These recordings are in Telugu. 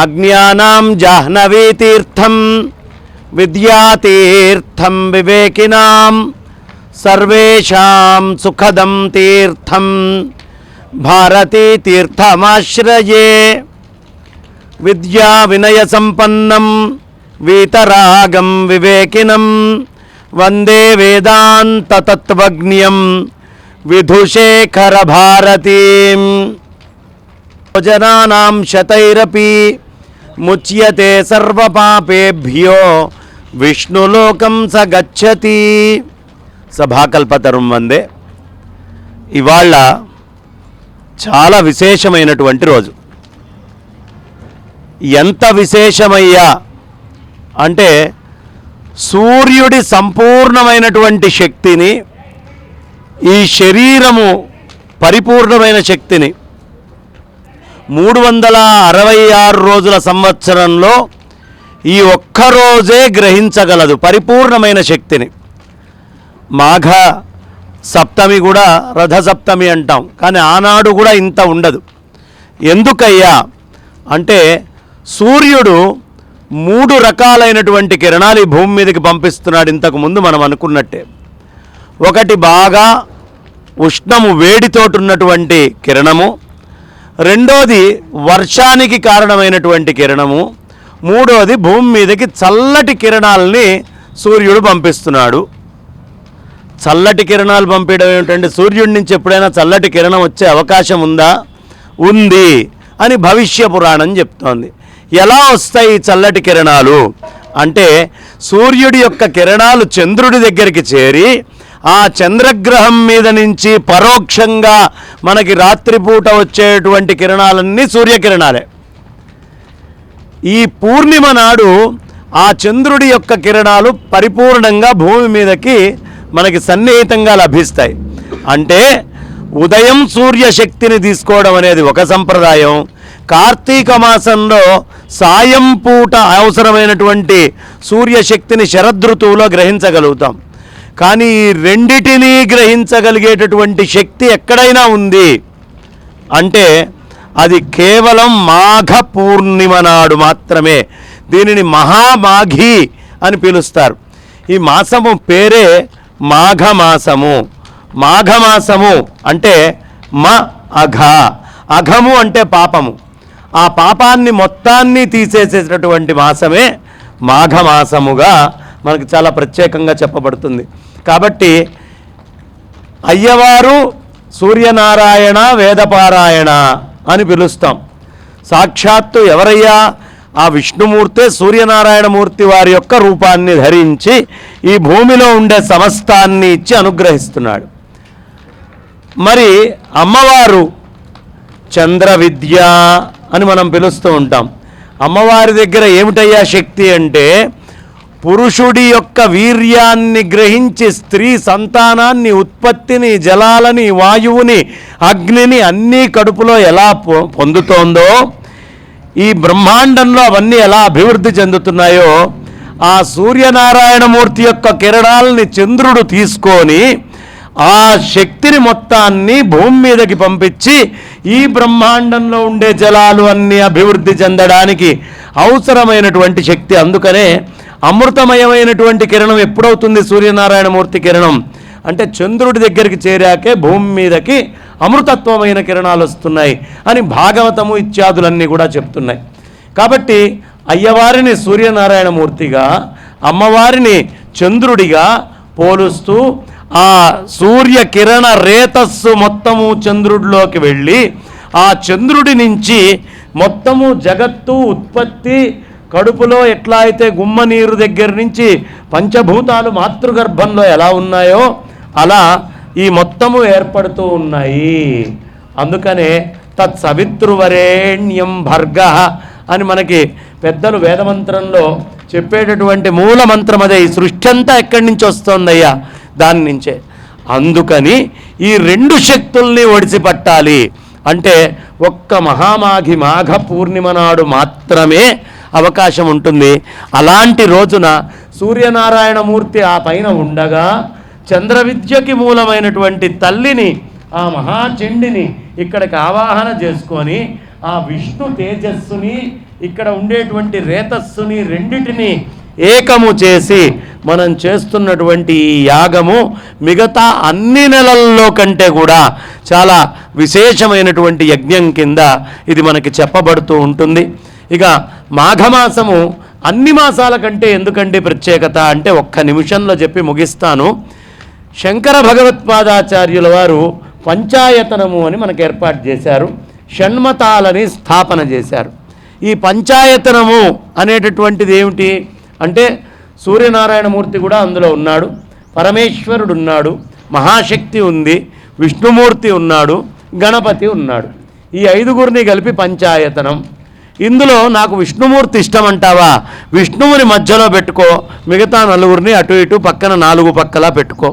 అజ్ఞానాం జాహ్నవీ తీర్థం విద్యాతీర్థం వివేకినాం సర్వేషాం సుఖదం తీర్థం భారతీ తీర్థమాశ్రయే. విద్యా వినయ సంపన్నం వీతరాగం వివేకినం వందే వేదాంత తత్వజ్ఞం విధుశేఖర భారతీం. జనానాం శతైరపి ముచ్యతే సర్వపాపేభ్యో విష్ణులోకం స గచ్చతి. సభాకల్పతరుం వందే. ఇవాళ చాలా విశేషమైనటువంటి రోజు. ఎంత విశేషమయ్యా అంటే సూర్యుడి సంపూర్ణమైనటువంటి శక్తిని, ఈ శరీరము పరిపూర్ణమైన శక్తిని 366 రోజుల సంవత్సరంలో ఈ ఒక్కరోజే గ్రహించగలదు పరిపూర్ణమైన శక్తిని. మాఘ సప్తమి కూడా రథసప్తమి అంటాం, కానీ ఆనాడు కూడా ఇంత ఉండదు. ఎందుకయ్యా అంటే సూర్యుడు 3 రకాలైనటువంటి కిరణాలు ఈ భూమి మీదకి పంపిస్తున్నాడు. ఇంతకుముందు మనం అనుకున్నట్టే, ఒకటి బాగా ఉష్ణము వేడితోటి ఉన్నటువంటి కిరణము, రెండోది వర్షానికి కారణమైనటువంటి కిరణము, మూడోది భూమి మీదకి చల్లటి కిరణాలని సూర్యుడు పంపిస్తున్నాడు. చల్లటి కిరణాలు పంపించడం ఏమిటంటే సూర్యుడి నుంచి ఎప్పుడైనా చల్లటి కిరణం వచ్చే అవకాశం ఉందా? ఉంది అని భవిష్య పురాణం చెప్తోంది. ఎలా వస్తాయి ఈ చల్లటి కిరణాలు అంటే సూర్యుడి యొక్క కిరణాలు చంద్రుడి దగ్గరికి చేరి ఆ చంద్రగ్రహం మీద నుంచి పరోక్షంగా మనకి రాత్రిపూట వచ్చేటువంటి కిరణాలన్నీ సూర్యకిరణాలే. ఈ పూర్ణిమ నాడు ఆ చంద్రుడి యొక్క కిరణాలు పరిపూర్ణంగా భూమి మీదకి మనకి సన్నిహితంగా లభిస్తాయి. అంటే ఉదయం సూర్యశక్తిని తీసుకోవడం అనేది ఒక సంప్రదాయం. కార్తీక మాసంలో సాయం పూట అవసరమైనటువంటి సూర్యశక్తిని శరదృతువులో గ్రహించగలుగుతాం. కానీ ఈ రెండిటినీ గ్రహించగలిగేటటువంటి శక్తి ఎక్కడైనా ఉంది అంటే అది కేవలం మాఘ పూర్ణిమ నాడు మాత్రమే. దీనిని మహామాఘి అని పిలుస్తారు. ఈ మాసము పేరే మాఘమాసము. మాఘమాసము అంటే అఘ, అఘము అంటే పాపము. ఆ పాపాన్ని మొత్తాన్ని తీసేసేటటువంటి మాసమే మాఘమాసముగా మనకి చాలా ప్రత్యేకంగా చెప్పబడుతుంది. కాబట్టి అయ్యవారు సూర్యనారాయణ వేదపారాయణ అని పిలుస్తాం. సాక్షాత్తు ఎవరయ్యా? ఆ విష్ణుమూర్తే సూర్యనారాయణమూర్తి వారి యొక్క రూపాన్ని ధరించి ఈ భూమిలో ఉండే సమస్తాన్ని ఇచ్చి అనుగ్రహిస్తున్నాడు. మరి అమ్మవారు చంద్ర విద్య అని మనం పిలుస్తూ ఉంటాం. అమ్మవారి దగ్గర ఏమిటయ్యా శక్తి అంటే పురుషుడి యొక్క వీర్యాన్ని గ్రహించి స్త్రీ సంతానాన్ని, ఉత్పత్తిని, జలాలని, వాయువుని, అగ్నిని అన్నీ కడుపులో ఎలా పొందుతోందో, ఈ బ్రహ్మాండంలో అవన్నీ ఎలా అభివృద్ధి చెందుతున్నాయో ఆ సూర్యనారాయణమూర్తి యొక్క కిరణాలని చంద్రుడు తీసుకొని ఆ శక్తిని మొత్తాన్ని భూమి మీదకి పంపించి ఈ బ్రహ్మాండంలో ఉండే జలాలు అన్నీ అభివృద్ధి చెందడానికి అవసరమైనటువంటి శక్తి. అందుకనే అమృతమయమైనటువంటి కిరణం ఎప్పుడవుతుంది? సూర్యనారాయణమూర్తి కిరణం అంటే చంద్రుడి దగ్గరికి చేరాకే భూమి మీదకి అమృతత్వమైన కిరణాలు వస్తున్నాయి అని భాగవతము ఇత్యాదులన్నీ కూడా చెప్తున్నాయి. కాబట్టి అయ్యవారిని సూర్యనారాయణమూర్తిగా, అమ్మవారిని చంద్రుడిగా పోలుస్తూ ఆ సూర్య కిరణ రేతస్సు మొత్తము చంద్రుడిలోకి వెళ్ళి ఆ చంద్రుడి నుంచి మొత్తము జగత్తు ఉత్పత్తి కడుపులో ఎట్లా అయితే గుమ్మ నీరు దగ్గర నుంచి పంచభూతాలు మాతృగర్భంలో ఎలా ఉన్నాయో అలా ఈ మొత్తము ఏర్పడుతూ ఉన్నాయి. అందుకనే తత్సవితృవరేణ్యం భర్గః అని మనకి పెద్దలు వేదమంత్రంలో చెప్పేటటువంటి మూల మంత్రం అదే. ఈ సృష్టి అంతా ఎక్కడి నుంచి వస్తుందయ్యా? దాని నుంచే. అందుకని ఈ రెండు శక్తుల్ని ఒడిసిపట్టాలి అంటే ఒక్క మహామాఘి మాఘ పూర్ణిమ నాడు మాత్రమే అవకాశం ఉంటుంది. అలాంటి రోజున సూర్యనారాయణమూర్తి ఆ పైన ఉండగా చంద్ర విద్యకి మూలమైనటువంటి తల్లిని, ఆ మహాచండిని ఇక్కడికి ఆవాహన చేసుకొని ఆ విష్ణు తేజస్సుని ఇక్కడ ఉండేటువంటి రేతస్సుని రెండిటిని ఏకము చేసి మనం చేస్తున్నటువంటి ఈ యాగము మిగతా అన్ని నెలల్లో కంటే కూడా చాలా విశేషమైనటువంటి యజ్ఞం కింద ఇది మనకి చెప్పబడుతూ ఉంటుంది. ఇక మాఘమాసము అన్ని మాసాల కంటే ఎందుకంటే ప్రత్యేకత అంటే ఒక్క నిమిషంలో చెప్పి ముగిస్తాను. శంకర భగవత్పాదాచార్యుల వారు పంచాయతనము అని మనకు ఏర్పాటు చేశారు. షణ్మతాలని స్థాపన చేశారు. ఈ పంచాయతనము అనేటటువంటిది ఏమిటి అంటే సూర్యనారాయణమూర్తి కూడా అందులో ఉన్నాడు, పరమేశ్వరుడు ఉన్నాడు, మహాశక్తి ఉంది, విష్ణుమూర్తి ఉన్నాడు, గణపతి ఉన్నాడు. ఈ ఐదుగురిని కలిపి పంచాయతనం. ఇందులో నాకు విష్ణుమూర్తి ఇష్టం అంటావా, విష్ణువుని మధ్యలో పెట్టుకో, మిగతా నలుగురిని అటు ఇటు పక్కన నాలుగు పక్కలా పెట్టుకో.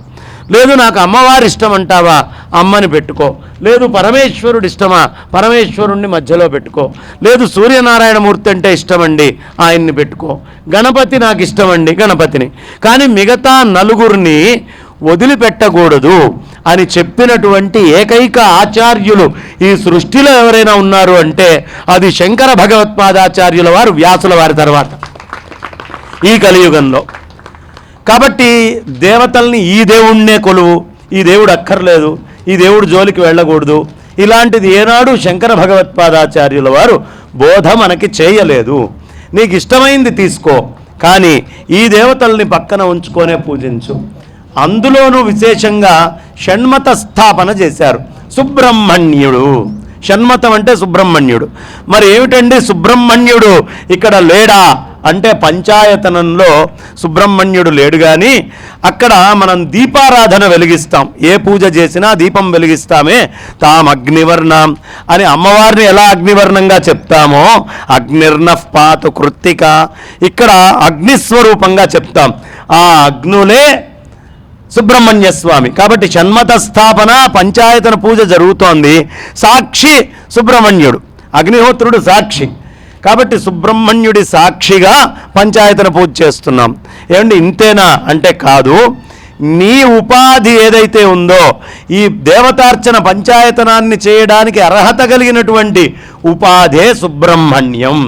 లేదు నాకు అమ్మవారి ఇష్టం అంటావా, అమ్మని పెట్టుకో. లేదు పరమేశ్వరుడు ఇష్టమా, పరమేశ్వరుణ్ణి మధ్యలో పెట్టుకో. లేదు సూర్యనారాయణమూర్తి అంటే ఇష్టమండి, ఆయన్ని పెట్టుకో. గణపతి నాకు ఇష్టమండి, గణపతిని. కానీ మిగతా నలుగురిని వదిలిపెట్టకూడదు అని చెప్పినటువంటి ఏకైక ఆచార్యులు ఈ సృష్టిలో ఎవరైనా ఉన్నారు అంటే అది శంకర భగవత్పాదాచార్యుల వారు, వ్యాసుల వారి తర్వాత ఈ కలియుగంలో. కాబట్టి దేవతల్ని ఈ దేవుణ్ణే కొలువు, ఈ దేవుడు అక్కర్లేదు, ఈ దేవుడు జోలికి వెళ్ళకూడదు, ఇలాంటిది ఏనాడు శంకర భగవత్పాదాచార్యుల వారు బోధ మనకి చేయలేదు. నీకు ఇష్టమైంది తీసుకో, కానీ ఈ దేవతల్ని పక్కన ఉంచుకొనే పూజించు. అందులోనూ విశేషంగా షణ్మత స్థాపన చేశారు. సుబ్రహ్మణ్యుడు, షణ్మతం అంటే సుబ్రహ్మణ్యుడు. మరి ఏమిటండి సుబ్రహ్మణ్యుడు ఇక్కడ లేడా అంటే పంచాయతనంలో సుబ్రహ్మణ్యుడు లేడు. కానీ అక్కడ మనం దీపారాధన వెలిగిస్తాం, ఏ పూజ చేసినా దీపం వెలిగిస్తామే. తాం అగ్నివర్ణం అని అమ్మవారిని ఎలా అగ్నివర్ణంగా చెప్తామో అగ్నిర్నః పాతు కృత్తిక, ఇక్కడ అగ్నిస్వరూపంగా చెప్తాం. ఆ అగ్నులే సుబ్రహ్మణ్య స్వామి. కాబట్టి షణ్మత స్థాపన పంచాయతన పూజ జరుగుతోంది. సాక్షి సుబ్రహ్మణ్యుడు, అగ్నిహోత్రుడు సాక్షి. కాబట్టి సుబ్రహ్మణ్యుడి సాక్షిగా పంచాయతన పూజ చేస్తున్నాం. ఏమండి ఇంతేనా అంటే కాదు. నీ ఉపాధి ఏదైతే ఉందో ఈ దేవతార్చన పంచాయతనాన్ని చేయడానికి అర్హత కలిగినటువంటి ఉపాధే సుబ్రహ్మణ్యం.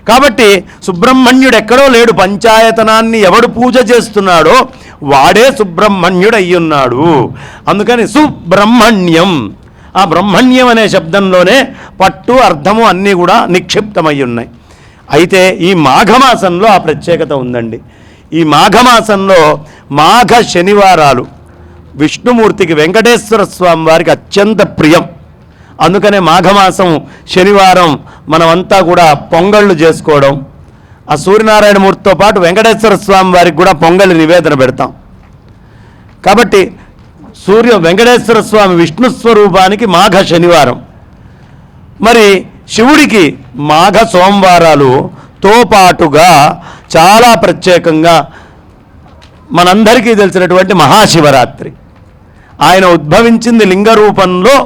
కాబట్టి సుబ్రహ్మణ్యుడు ఎక్కడో లేడు, పంచాయతనాన్ని ఎవడు పూజ చేస్తున్నాడో వాడే సుబ్రహ్మణ్యుడు అయ్యున్నాడు. అందుకని సుబ్రహ్మణ్యం, ఆ బ్రహ్మణ్యం అనే శబ్దంలోనే పట్టు అర్థము అన్నీ కూడా నిక్షిప్తమై ఉన్నాయి. అయితే ఈ మాఘమాసంలో ఆ ప్రత్యేకత ఉందండి. ఈ మాఘమాసంలో మాఘ శనివారాలు విష్ణుమూర్తికి, వెంకటేశ్వర స్వామి వారికి అత్యంత ప్రియం. అందుకనే మాఘమాసం శనివారం మనమంతా కూడా పొంగళ్ళు చేసుకోవడం, ఆ సూర్యనారాయణమూర్తితో పాటు వెంకటేశ్వర స్వామి వారికి కూడా పొంగళ్ళు నివేదన పెడతాం. కాబట్టి వెంకటేశ్వర స్వామి విష్ణు స్వరూపానికి మాఘ శనివారం, మరి శివుడికి మాఘ సోమవారాలుతో పాటుగా చాలా ప్రత్యేకంగా మనందరికీ తెలిసినటువంటి మహాశివరాత్రి. ఆయన ఉద్భవించింది లింగ రూపంలో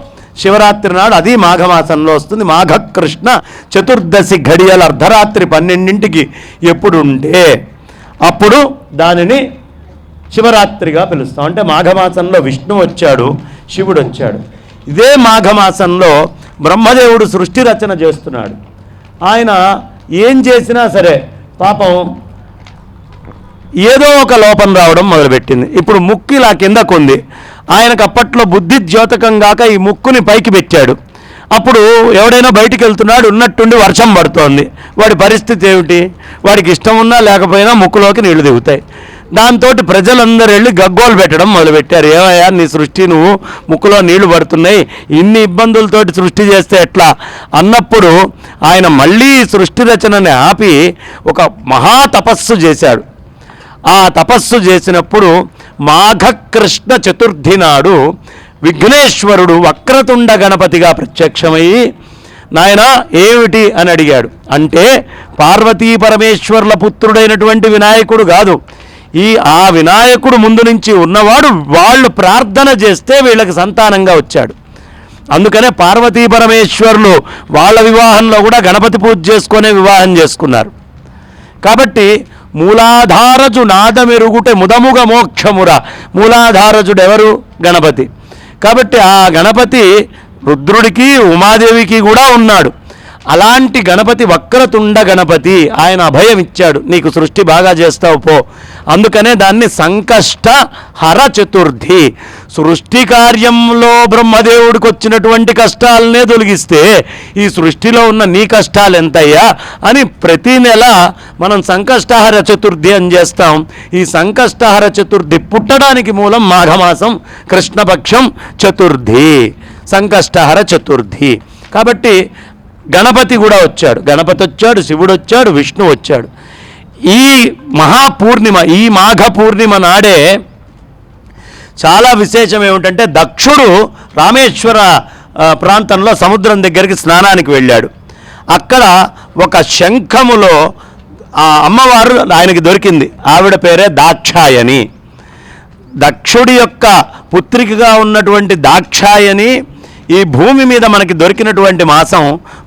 శివరాత్రి నాడు, అది మాఘమాసంలో వస్తుంది. మాఘకృష్ణ చతుర్దశి ఘడియల అర్ధరాత్రి 12ంటికి ఎప్పుడు ఉంటే అప్పుడు దానిని శివరాత్రిగా పిలుస్తాం. అంటే మాఘమాసంలో విష్ణు వచ్చాడు, శివుడు వచ్చాడు. ఇదే మాఘమాసంలో బ్రహ్మదేవుడు సృష్టి రచన చేస్తున్నాడు. ఆయన ఏం చేసినా సరే పాపం ఏదో ఒక లోపం రావడం మొదలుపెట్టింది. ఇప్పుడు ముక్కు ఇలా కిందకుంది. ఆయనకు అప్పట్లో బుద్ధి ద్యోతకం కాక ఈ ముక్కుని పైకి పెట్టాడు. అప్పుడు ఎవడైనా బయటికి వెళ్తున్నాడు, ఉన్నట్టుండి వర్షం పడుతోంది. వాడి పరిస్థితి ఏమిటి? వాడికి ఇష్టం ఉన్నా లేకపోయినా ముక్కులోకి నీళ్లు దిగుతాయి. దాంతో ప్రజలందరూ వెళ్ళి గగ్గోలు పెట్టడం మొదలుపెట్టారు. ఏమయ్యా నీ సృష్టి, నువ్వు ముక్కులో నీళ్లు పడుతున్నాయి, ఇన్ని ఇబ్బందులతోటి సృష్టి చేస్తే ఎట్లా అన్నప్పుడు ఆయన మళ్ళీ సృష్టి రచనని ఆపి ఒక మహా తపస్సు చేశాడు. ఆ తపస్సు చేసినప్పుడు మాఘకృష్ణ చతుర్థి నాడు విఘ్నేశ్వరుడు వక్రతుండ గణపతిగా ప్రత్యక్షమయ్యి, నాయనా ఏమిటి అని అడిగాడు. అంటే పార్వతీ పరమేశ్వరుల పుత్రుడైనటువంటి వినాయకుడు కాదు, ఆ వినాయకుడు ముందు నుంచి ఉన్నవాడు. వాళ్ళు ప్రార్థన చేస్తే వీళ్ళకి సంతానంగా వచ్చాడు. అందుకనే పార్వతీ పరమేశ్వరులు వాళ్ళ వివాహంలో కూడా గణపతి పూజ చేసుకునే వివాహం చేసుకున్నారు. కాబట్టి మూలాధారజు నాదమెరుగుటే ముదముగ మోక్షముర, మూలాధారజుడు ఎవరు? గణపతి. కాబట్టి ఆ గణపతి రుద్రుడికి ఉమాదేవికి కూడా ఉన్నాడు. అలాంటి గణపతి వక్రతుండ గణపతి, ఆయన అభయం ఇచ్చాడు, నీకు సృష్టి బాగా చేస్తావు పో. అందుకనే దాన్ని సంకష్ట హర చతుర్థి. సృష్టి కార్యంలో బ్రహ్మదేవుడికి వచ్చినటువంటి కష్టాలనే తొలగిస్తే ఈ సృష్టిలో ఉన్న నీ కష్టాలు ఎంతయ్యా అని ప్రతి నెల మనం సంకష్టహర చతుర్థి అని చేస్తాం. ఈ సంకష్టహర చతుర్థి పుట్టడానికి మూలం మాఘమాసం కృష్ణపక్షం చతుర్థి, సంకష్టహర చతుర్థి. కాబట్టి గణపతి కూడా వచ్చాడు, గణపతి వచ్చాడు, శివుడు వచ్చాడు, విష్ణు వచ్చాడు. ఈ మహాపూర్ణిమ, ఈ మాఘ పూర్ణిమ నాడే చాలా విశేషం ఏమిటంటే దక్షుడు రామేశ్వర ప్రాంతంలో సముద్రం దగ్గరికి స్నానానికి వెళ్ళాడు. అక్కడ ఒక శంఖములో ఆ అమ్మవారు ఆయనకి దొరికింది, ఆవిడ పేరే దాక్షాయని. దక్షుడి యొక్క పుత్రికగా ఉన్నటువంటి దాక్షాయని ఈ భూమి మీద మనకి దొరికినటువంటి మాసం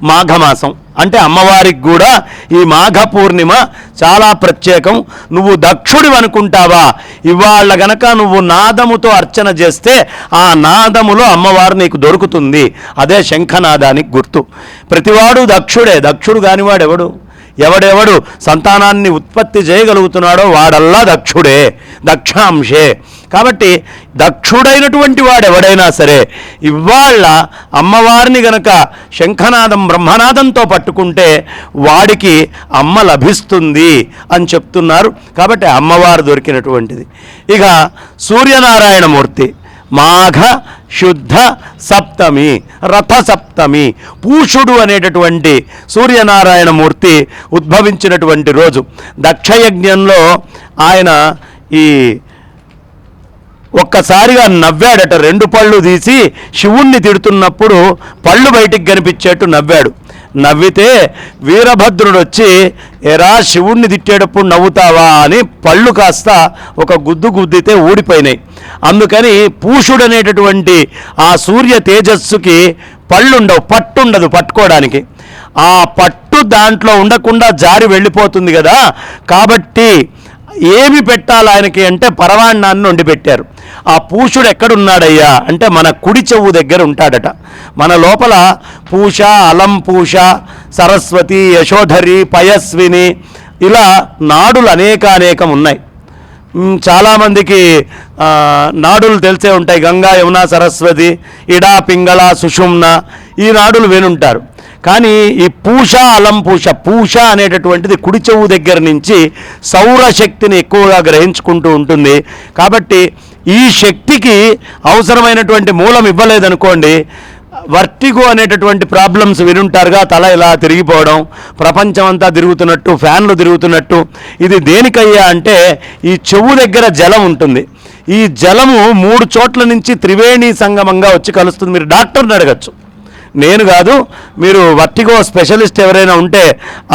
మాఘమాసం. అంటే అమ్మవారికి కూడా ఈ మాఘ పూర్ణిమ చాలా ప్రత్యేకం. నువ్వు దక్షుడి అనుకుంటావా, ఇవాళ గనక నువ్వు నాదముతో అర్చన చేస్తే ఆ నాదములో అమ్మవారు నీకు దొరుకుతుంది. అదే శంఖనాదానికి గుర్తు. ప్రతివాడు దక్షుడే, దక్షుడు కానివాడు ఎవడెవడు సంతానాన్ని ఉత్పత్తి చేయగలుగుతున్నాడో వాడల్లా దక్షుడే, దక్షాంశే. కాబట్టి దక్షుడైనటువంటి వాడు ఎవడైనా సరే ఇవాళ అమ్మవారిని గనక శంఖనాదం బ్రహ్మనాదంతో పట్టుకుంటే వాడికి అమ్మ లభిస్తుంది అని చెప్తున్నారు. కాబట్టి అమ్మవారు దొరికినటువంటిది. ఇక సూర్యనారాయణమూర్తి మాఘ శుద్ధ సప్తమి, రథ సప్తమి, పూషుడు అనేటటువంటి సూర్యనారాయణమూర్తి ఉద్భవించినటువంటి రోజు. దక్షయజ్ఞంలో ఆయన ఈ ఒక్కసారిగా నవ్వాడట, 2 పళ్ళు తీసి శివుణ్ణి తిడుతున్నప్పుడు పళ్ళు బయటికి కనిపించేట్టు నవ్వాడు. నవ్వితే వీరభద్రుడు వచ్చి ఎరా శివుణ్ణి తిట్టేటప్పుడు నవ్వుతావా అని పళ్ళు కాస్త ఒక గుద్దు గుద్దితే ఊడిపోయినాయి. అందుకని పూషుడు అనేటటువంటి ఆ సూర్య తేజస్సుకి పళ్ళుండవు, పట్టుండదు పట్టుకోవడానికి. ఆ పట్టు దాంట్లో ఉండకుండా జారి వెళ్ళిపోతుంది కదా. కాబట్టి ఏమి పెట్టాలి ఆయనకి అంటే పరవాణాన్ని వండి పెట్టారు. ఆ పూషుడు ఎక్కడున్నాడయ్యా అంటే మన కుడి చెవు దగ్గర ఉంటాడట. మన లోపల పూష, అలం పూష, సరస్వతి, యశోధరి, పయస్విని ఇలా నాడులు అనేకం ఉన్నాయి. చాలామందికి నాడులు తెలిసే ఉంటాయి. గంగా, యమున, సరస్వతి, ఇడా, పింగళ, సుషుమ్న ఈ నాడులు వినుంటారు. కానీ ఈ పూష, అలం పూష అనేటటువంటిది కుడి చెవు దగ్గర నుంచి సౌరశక్తిని ఎక్కువగా గ్రహించుకుంటూ ఉంటుంది. కాబట్టి ఈ శక్తికి అవసరమైనటువంటి మూలం ఇవ్వలేదనుకోండి, వర్టిగో అనేటటువంటి ప్రాబ్లమ్స్ వినుంటారుగా, తల ఇలా తిరిగిపోవడం, ప్రపంచం అంతా తిరుగుతున్నట్టు, ఫ్యాన్లు తిరుగుతున్నట్టు. ఇది దేనికయ్యా అంటే ఈ చెవు దగ్గర జలం ఉంటుంది. ఈ జలము 3 చోట్ల నుంచి త్రివేణి సంగమంగా వచ్చి కలుస్తుంది. మీరు డాక్టర్ని అడగచ్చు, నేను కాదు. మీరు వర్టిగో స్పెషలిస్ట్ ఎవరైనా ఉంటే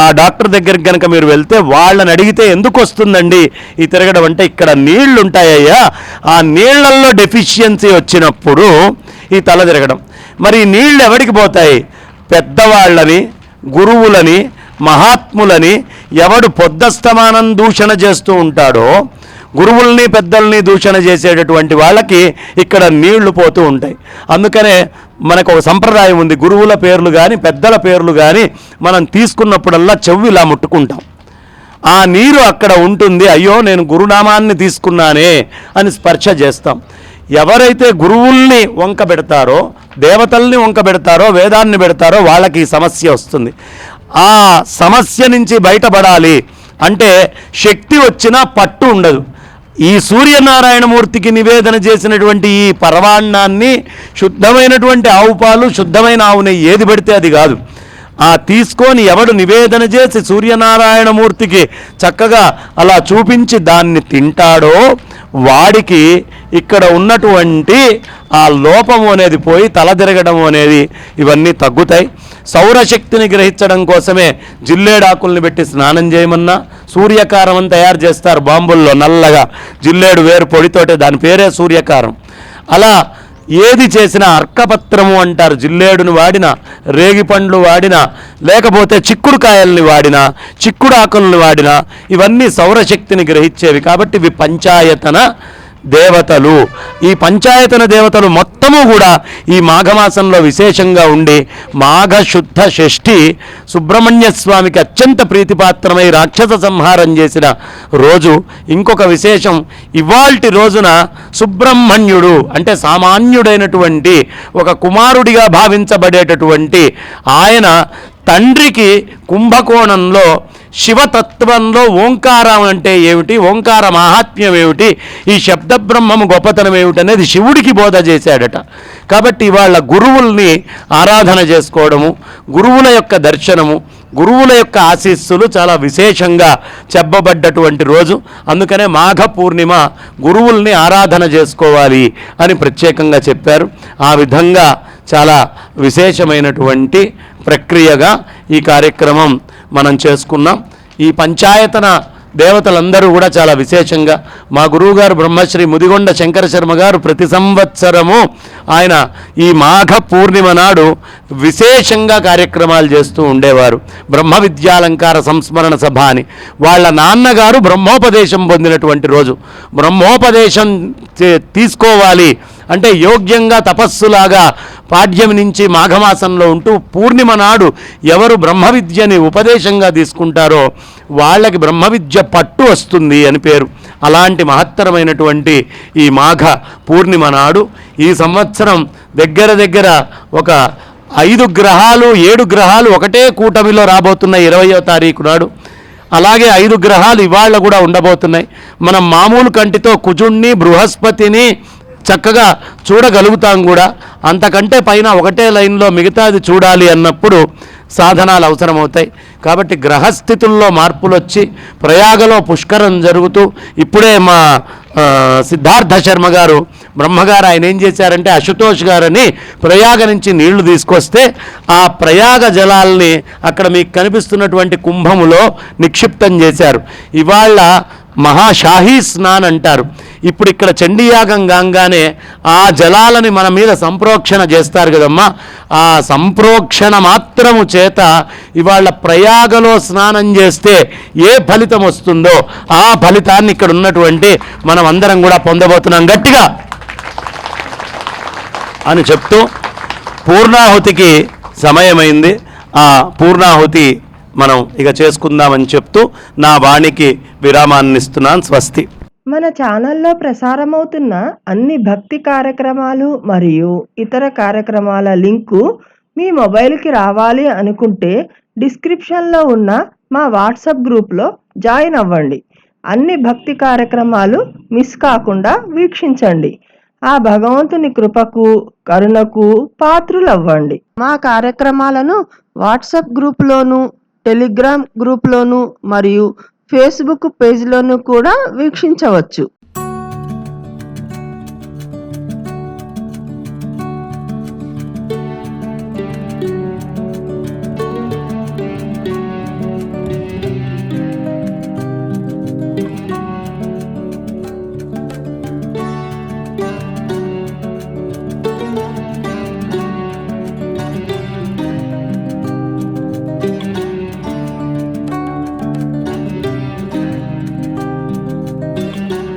ఆ డాక్టర్ దగ్గరికి కనుక మీరు వెళ్తే వాళ్ళని అడిగితే ఎందుకు వస్తుందండి ఈ తిరగడం అంటే, ఇక్కడ నీళ్లు ఉంటాయ్యా, ఆ నీళ్లల్లో డెఫిషియన్సీ వచ్చినప్పుడు ఈ తల తిరగడం. మరి ఈ నీళ్ళు ఎవరికి పోతాయి? పెద్దవాళ్ళని, గురువులని, మహాత్ములని. ఎవడు పొద్దస్తమానం దూషణ చేస్తూ ఉంటాడో, గురువుల్ని పెద్దల్ని దూషణ చేసేటటువంటి వాళ్ళకి ఇక్కడ నీళ్లు పోతూ ఉంటాయి. అందుకనే మనకు ఒక సంప్రదాయం ఉంది, గురువుల పేర్లు కానీ పెద్దల పేర్లు కానీ మనం తీసుకున్నప్పుడల్లా చెవి ఇలా ముట్టుకుంటాం. ఆ నీరు అక్కడ ఉంటుంది, అయ్యో నేను గురునామాన్ని తీసుకున్నానే అని స్పర్శ చేస్తాం. ఎవరైతే గురువుల్ని వంక పెడతారో, దేవతల్ని వంక పెడతారో, వేదాన్ని పెడతారో వాళ్ళకి సమస్య వస్తుంది. ఆ సమస్య నుంచి బయటపడాలి అంటే శక్తి వచ్చినా పట్టు ఉండదు. ఈ సూర్యనారాయణమూర్తికి నివేదన చేసినటువంటి ఈ పరవాణాన్ని శుద్ధమైనటువంటి ఆవు పాలు, శుద్ధమైన ఆవు నెయ్యి ఏది పడితే అది కాదు. తీసుకొని ఎవడు నివేదన చేసి సూర్యనారాయణమూర్తికి చక్కగా అలా చూపించి దాన్ని తింటాడో వాడికి ఇక్కడ ఉన్నటువంటి ఆ లోపము అనేది పోయి తలదిరగడం అనేది ఇవన్నీ తగ్గుతాయి. సౌరశక్తిని గ్రహించడం కోసమే జిల్లేడాకుల్ని పెట్టి స్నానం చేయమన్నా సూర్యకారం అని తయారు చేస్తారు బాంబుల్లో, నల్లగా జిల్లేడు వేరు పొడితోటే, దాని పేరే సూర్యకారం. అలా ఏది చేసినా అర్కపత్రము అంటారు, జిల్లేడుని వాడినా, రేగిపండ్లు వాడినా, లేకపోతే చిక్కుడుకాయల్ని వాడినా, చిక్కుడాకుల్ని వాడినా ఇవన్నీ సౌరశక్తిని గ్రహించేవి. కాబట్టి ఇవి పంచాయతన దేవతలు, ఈ పంచాయతన దేవతలు మొత్తము కూడా ఈ మాఘమాసంలో విశేషంగా ఉండి మాఘ శుద్ధ షష్ఠి సుబ్రహ్మణ్య స్వామికి అత్యంత ప్రీతిపాత్రమై రాక్షస సంహారం చేసిన రోజు. ఇంకొక విశేషం, ఇవాల్టి రోజున సుబ్రహ్మణ్యుడు అంటే సామాన్యుడైనటువంటి ఒక కుమారుడిగా భావించబడేటటువంటి ఆయన తండ్రికి కుంభకోణంలో శివతత్వంలో ఓంకారం అంటే ఏమిటి, ఓంకార మహాత్మ్యం ఏమిటి, ఈ శబ్దబ్రహ్మము గొప్పతనం ఏమిటనేది శివుడికి బోధ చేశాడట. కాబట్టి వాళ్ళ గురువుల్ని ఆరాధన చేసుకోవడము, గురువుల యొక్క దర్శనము, గురువుల యొక్క ఆశీస్సులు చాలా విశేషంగా చెప్పబడ్డటువంటి రోజు. అందుకనే మాఘ పూర్ణిమ గురువుల్ని ఆరాధన చేసుకోవాలి అని ప్రత్యేకంగా చెప్పారు. ఆ విధంగా చాలా విశేషమైనటువంటి ప్రక్రియగా ఈ కార్యక్రమం మనం చేసుకున్నాం. ఈ పంచాయతన దేవతలందరూ కూడా చాలా విశేషంగా మా గురువుగారు బ్రహ్మశ్రీ ముదిగొండ శంకర శర్మ గారు ప్రతి సంవత్సరము ఆయన ఈ మాఘ పూర్ణిమ నాడు విశేషంగా కార్యక్రమాలు చేస్తూ ఉండేవారు. బ్రహ్మ విద్యాలంకార సంస్మరణ సభ అని వాళ్ళ నాన్నగారు బ్రహ్మోపదేశం పొందినటువంటి రోజు. బ్రహ్మోపదేశం తీసుకోవాలి అంటే యోగ్యంగా తపస్సులాగా పాడ్యం నుంచి మాఘమాసంలో ఉంటూ పూర్ణిమ నాడు ఎవరు బ్రహ్మ విద్యని ఉపదేశంగా తీసుకుంటారో వాళ్ళకి బ్రహ్మ విద్య పట్టు వస్తుంది అని పేరు. అలాంటి మహత్తరమైనటువంటి ఈ మాఘ పూర్ణిమ నాడు ఈ సంవత్సరం దగ్గర ఒక 5 గ్రహాలు 7 గ్రహాలు ఒకటే కూటమిలో రాబోతున్నాయి 20వ తారీఖు నాడు. అలాగే 5 గ్రహాలు ఇవాళ కూడా ఉండబోతున్నాయి. మనం మామూలు కంటితో కుజుణ్ణి బృహస్పతిని చక్కగా చూడగలుగుతాం కూడా. అంతకంటే పైన ఒకటే లైన్లో మిగతాది చూడాలి అన్నప్పుడు సాధనాలు అవసరమవుతాయి. కాబట్టి గ్రహస్థితుల్లో మార్పులు వచ్చి ప్రయాగలో పుష్కరం జరుగుతూ ఇప్పుడే మా సిద్ధార్థ శర్మ గారు బ్రహ్మగారు ఆయన ఏం చేశారంటే అశుతోష్ గారని ప్రయాగ నుంచి నీళ్లు తీసుకొస్తే ఆ ప్రయాగ జలాల్ని అక్కడ మీకు కనిపిస్తున్నటువంటి కుంభములో నిక్షిప్తం చేశారు. ఇవాళ మహాషాహీ స్నాన్ అంటారు. ఇప్పుడు ఇక్కడ చండీయాగం కాగానే ఆ జలాలని మన మీద సంప్రోక్షణ చేస్తారు కదమ్మా. ఆ సంప్రోక్షణ మాత్రము చేత ఇవాళ ప్రయాగలో స్నానం చేస్తే ఏ ఫలితం వస్తుందో ఆ ఫలితాన్ని ఇక్కడ ఉన్నటువంటి మనం అందరం కూడా పొందబోతున్నాం గట్టిగా అని చెప్తూ పూర్ణాహుతికి సమయమైంది. ఆ పూర్ణాహుతి మనం ఇక చేసుకుందామని చెప్తూ నా వాణికి విరామాన్ని ఇస్తున్నాను. స్వస్తి. మన ఛానల్లో ప్రసారమవుతున్న అన్ని భక్తి కార్యక్రమాలు మరియు ఇతర కార్యక్రమాల లింకు మీ మొబైల్కి రావాలి అనుకుంటే డిస్క్రిప్షన్లో ఉన్న మా వాట్సాప్ గ్రూప్లో జాయిన్ అవ్వండి. అన్ని భక్తి కార్యక్రమాలు మిస్ కాకుండా వీక్షించండి. ఆ భగవంతుని కృపకు కరుణకు పాత్రులవ్వండి. మా కార్యక్రమాలను వాట్సాప్ గ్రూప్లోను, టెలిగ్రామ్ గ్రూప్లోను మరియు ఫేస్బుక్ పేజ్లోను కూడా వీక్షించవచ్చు.